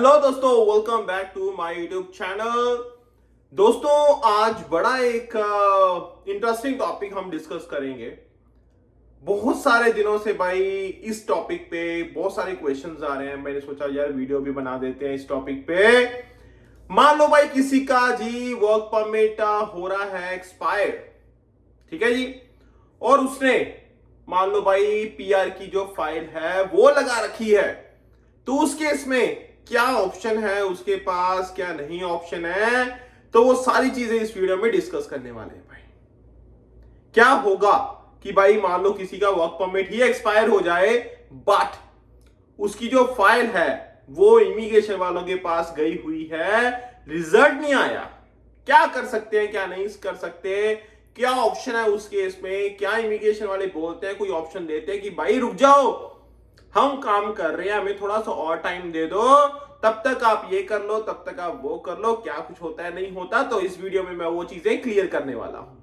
Hello दोस्तों, welcome back to my YouTube channel. दोस्तों, आज बड़ा एक इंटरेस्टिंग टॉपिक हम डिस्कस करेंगे। बहुत सारे दिनों से भाई इस टॉपिक पे बहुत सारे क्वेश्चंस आ रहे हैं। मैंने सोचा यार वीडियो भी बना देते हैं इस टॉपिक पे। मान लो भाई किसी का जी वर्क परमिट हो रहा है एक्सपायर, ठीक है जी, और उसने मान लो भाई पीआर की जो फाइल है वो लगा रखी है। तो उस केस में क्या ऑप्शन है उसके पास, क्या नहीं ऑप्शन है, तो वो सारी चीजें इस वीडियो में डिस्कस करने वाले हैं भाई। क्या होगा कि भाई मान लो किसी का वर्क परमिट ही एक्सपायर हो जाए, बट उसकी जो फाइल है वो इमिग्रेशन वालों के पास गई हुई है, रिजल्ट नहीं आया। क्या कर सकते हैं, क्या नहीं कर सकते, क्या ऑप्शन है उस केस में। क्या इमिग्रेशन वाले बोलते हैं, कोई ऑप्शन देते हैं कि भाई रुक जाओ, हम काम कर रहे हैं, हमें थोड़ा सा और टाइम दे दो, तब तक आप ये कर लो, तब तक आप वो कर लो। क्या कुछ होता है, नहीं होता, तो इस वीडियो में मैं वो चीजें क्लियर करने वाला हूं।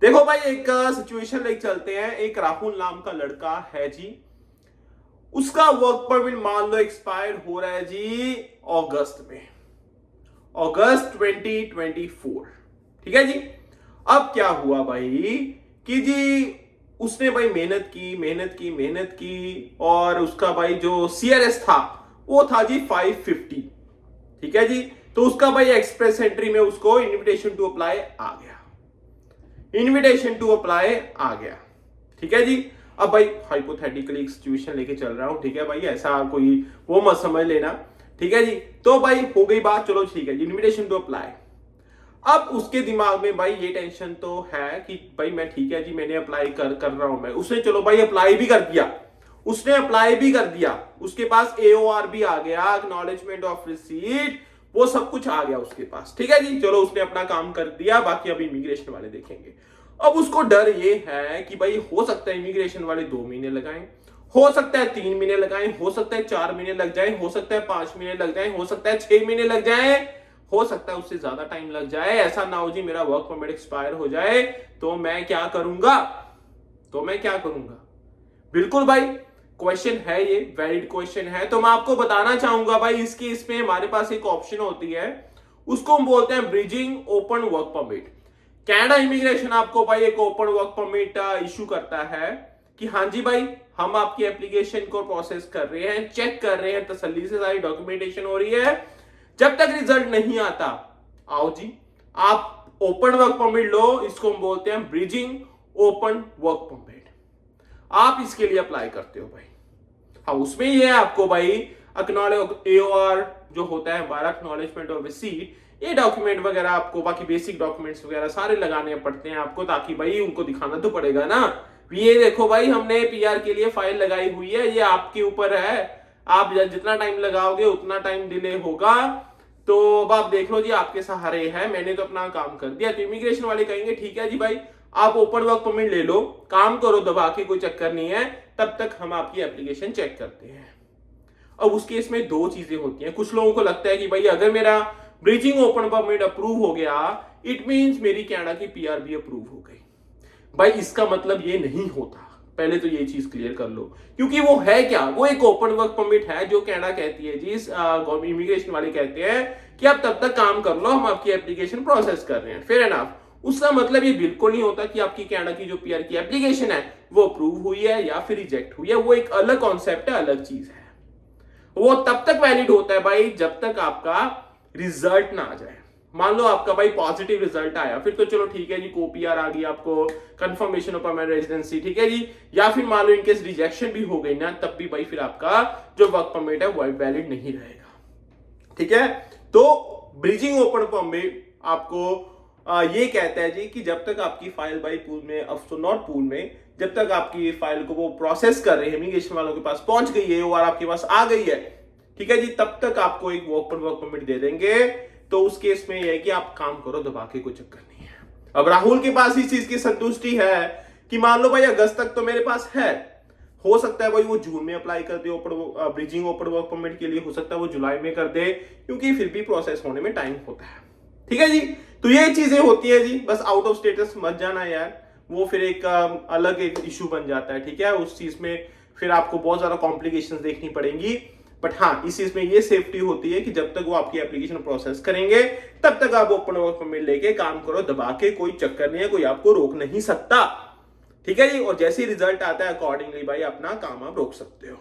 देखो भाई, एक सिचुएशन लेके चलते हैं। एक राहुल नाम का लड़का है जी, उसका वर्क परमिट मान लो एक्सपायर हो रहा है जी अगस्त में, अगस्त 2024, ठीक है जी। अब क्या हुआ भाई कि जी उसने भाई मेहनत की मेहनत की मेहनत की, और उसका भाई जो सीआरएस था वो था जी 550, ठीक है जी। तो उसका भाई एक्सप्रेस एंट्री में उसको इनविटेशन टू अप्लाई आ गया, इनविटेशन टू अप्लाई आ गया, ठीक है जी। अब भाई हाइपोथेटिकली एक सिचुएशन लेके चल रहा हूं, ठीक है भाई, ऐसा कोई वो मत समझ लेना, ठीक है जी। तो भाई हो गई बात, चलो ठीक है जी, इनविटेशन टू अप्लाई। अब उसके दिमाग में भाई ये टेंशन तो है कि भाई मैं ठीक है जी, मैंने अप्लाई कर रहा हूं मैं। उसने चलो भाई अप्लाई भी कर दिया, उसने अप्लाई भी कर दिया, उसके पास एओआर भी आ गया, एक्नॉलेजमेंट ऑफ रिसीट, वो सब कुछ आ गया उसके पास, ठीक है जी। चलो उसने अपना काम कर दिया, बाकी अब इमिग्रेशन वाले देखेंगे। अब उसको डर ये है कि भाई हो सकता है इमिग्रेशन वाले 2 महीने लगाएं, हो सकता है 3 महीने लगाएं, हो सकता है 4 महीने लग जाए, हो सकता है 5 महीने लग जाए, हो सकता है 6 महीने लग जाए, हो सकता है उससे ज्यादा टाइम लग जाए। ऐसा ना हो जी मेरा वर्क परमिट एक्सपायर हो जाए, तो मैं क्या करूंगा, बिल्कुल भाई क्वेश्चन है, ये वैलिड क्वेश्चन है। तो मैं आपको बताना चाहूंगा भाई, इस केस में हमारे पास एक ऑप्शन होती है, उसको हम बोलते हैं bridging open work permit. Canada immigration आपको भाई एक ओपन वर्क परमिट इशू करता है कि हाँ जी भाई, हम आपकी एप्लीकेशन को प्रोसेस कर रहे हैं, चेक कर रहे हैं, तसल्ली से सारी डॉक्यूमेंटेशन हो रही है। जब तक रिजल्ट नहीं आता, आओ जी आप ओपन वर्क परमिट लो, इसको हम बोलते हैं ब्रिजिंग ओपन वर्क परमिट। आप इसके लिए अप्लाई करते हो भाई। हाँ, उसमें ये है आपको भाई एक्नॉलेज एओआर जो होता है हमारा, एक्नॉलेजमेंट ऑफ रिसीट, ये डॉक्यूमेंट वगैरह आपको, बाकी बेसिक डॉक्यूमेंट्स वगैरह सारे लगाने पड़ते हैं आपको, ताकि भाई उनको दिखाना तो पड़ेगा ना, ये देखो भाई हमने पीआर के लिए फाइल लगाई हुई है, ये आपके ऊपर है, आप जितना टाइम लगाओगे उतना टाइम डिले होगा। तो अब आप देख लो जी, आपके सहारे है, मैंने तो अपना काम कर दिया। तो इमिग्रेशन वाले कहेंगे ठीक है जी भाई, आप ओपन वर्क परमिट ले लो, काम करो दबा के, कोई चक्कर नहीं है, तब तक हम आपकी एप्लीकेशन चेक करते हैं। अब उस केस में 2 चीजें होती हैं। कुछ लोगों को लगता है कि भाई अगर मेरा ब्रिजिंग ओपन परमिट अप्रूव हो गया, इट मींस मेरी कनाडा की पीआर भी अप्रूव हो गई। भाई इसका मतलब ये नहीं होता, पहले तो ये चीज क्लियर कर लो। क्योंकि वो है क्या, वो एक ओपन वर्क परमिट है जो कनाडा कहती है जी, इमिग्रेशन वाले कहते हैं कि आप तब तक काम कर लो, हम आपकी एप्लीकेशन प्रोसेस कर रहे हैं, फेयर एनफ। उसका मतलब ये बिल्कुल नहीं होता कि आपकी कनाडा की जो पीआर की एप्लीकेशन है वो अप्रूव हुई है या फिर रिजेक्ट हुई है। वो एक अलग कॉन्सेप्ट है, अलग चीज है। वो तब तक वैलिड होता है भाई जब तक आपका रिजल्ट ना आ जाए। मान लो आपका भाई पॉजिटिव रिजल्ट आया, फिर तो चलो ठीक है जी, कोपीआर आ गई आपको, कंफर्मेशन ऑफ परमानेंट रेजिडेंसी, ठीक है जी। या फिर मान लो इनकेस रिजेक्शन भी हो गई ना, तब भी भाई फिर आपका जो वर्क परमिट है वो वैलिड नहीं रहेगा, ठीक है। तो ब्रिजिंग ओपन परमिट आपको ये कहता है जी कि जब तक आपकी फाइल भाई पूल में, अफसो नॉट पूल में, जब तक आपकी फाइल को वो प्रोसेस कर रहे हैं, इमिग्रेशन वालों के पास पहुंच गई है और आपके पास आ गई है, ठीक है जी, तब तक आपको एक ओपन वर्क परमिट दे देंगे। तो उस केस में यह है कि आप काम करो दबा के, कोई चक्कर नहीं है। अब राहुल के पास इस चीज की संतुष्टि है कि मान लो भाई अगस्त तक तो मेरे पास है, हो सकता है भाई वो जून में अप्लाई कर दे open bridging open work permit के लिए, हो सकता है वो जुलाई में कर दे, क्योंकि फिर भी प्रोसेस होने में टाइम होता है, ठीक है जी। तो ये चीजें होती है जी, बस आउट ऑफ स्टेटस मत जाना यार, वो फिर एक अलग एक इशू बन जाता है, ठीक है। उस चीज में फिर आपको बहुत ज्यादा कॉम्प्लिकेशंस देखनी पड़ेंगी। बट हाँ, इस चीज में ये सेफ्टी होती है कि जब तक वो आपकी एप्लीकेशन प्रोसेस करेंगे तब तक आप ओपन वर्क परमिट लेके काम करो, दबा के, कोई चक्कर नहीं है, कोई आपको रोक नहीं सकता। ठीक है जी। और जैसे ही रिजल्ट आता है अकॉर्डिंगली भाई अपना काम आप रोक सकते हो,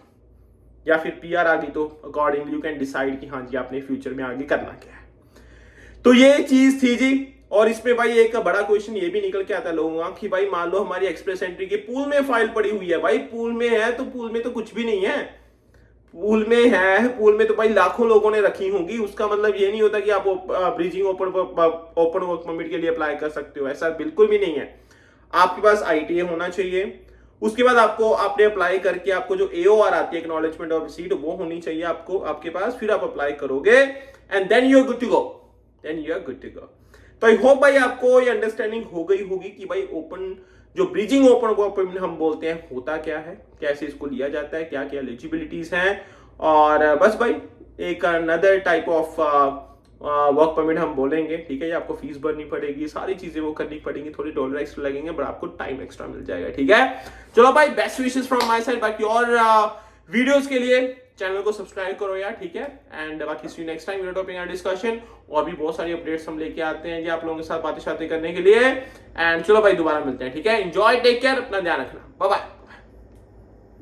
या फिर पीआर आ गई तो अकॉर्डिंगली यू कैन डिसाइड कि हाँ जी आपने फ्यूचर में आगे करना क्या है। तो ये चीज थी जी। और इसमें भाई एक बड़ा क्वेश्चन ये भी निकल के आता है लोगों का कि भाई मान लो हमारी एक्सप्रेस एंट्री के पूल में फाइल पड़ी हुई है। भाई पूल में है तो पूल में तो कुछ भी नहीं है, पूल में है, पूल में तो भाई लाखों लोगों ने रखी होंगी। उसका मतलब ये नहीं होता कि आप ब्रिजिंग ओपन वर्क परमिट के लिए अप्लाई कर सकते हो, ऐसा बिल्कुल भी नहीं है। आपके पास आईटीए होना चाहिए, उसके बाद आपको आपने अप्लाई करके आपको जो एओआर आती है, एक्नॉलेजमेंट ऑफ रिसीट, वो होनी चाहिए आपको आपके पास, फिर आप अप्लाई करोगे and then you are good to go, then you are good to go. तो आई होप भाई आपको ये अंडरस्टैंडिंग हो गई होगी कि भाई ओपन जो ब्रिजिंग ओपन वर्क परमिट हम बोलते हैं होता क्या है, कैसे इसको लिया जाता है, क्या क्या एलिजिबिलिटीज हैं। और बस भाई एक another type of work permit हम बोलेंगे। ठीक है, ये आपको फीस भरनी पड़ेगी, सारी चीजें वो करनी पड़ेंगी, थोड़े डॉलर एक्स्ट्रा लगेंगे, बट आपको टाइम एक्स्ट्रा मिल जाएगा। ठीक है, चलो भाई, best wishes from my side. बाकी और वीडियोस के लिए चैनल को सब्सक्राइब करो यार। ठीक है, एंड बाकी see you next time topic and discussion. और भी बहुत सारी अपडेट्स हम लेके आते हैं जी आप लोगों के साथ बातें शातें करने के लिए। एंड चलो भाई दोबारा मिलते हैं। ठीक है, एंजॉय, टेक केयर, अपना ध्यान रखना, बाय बाय।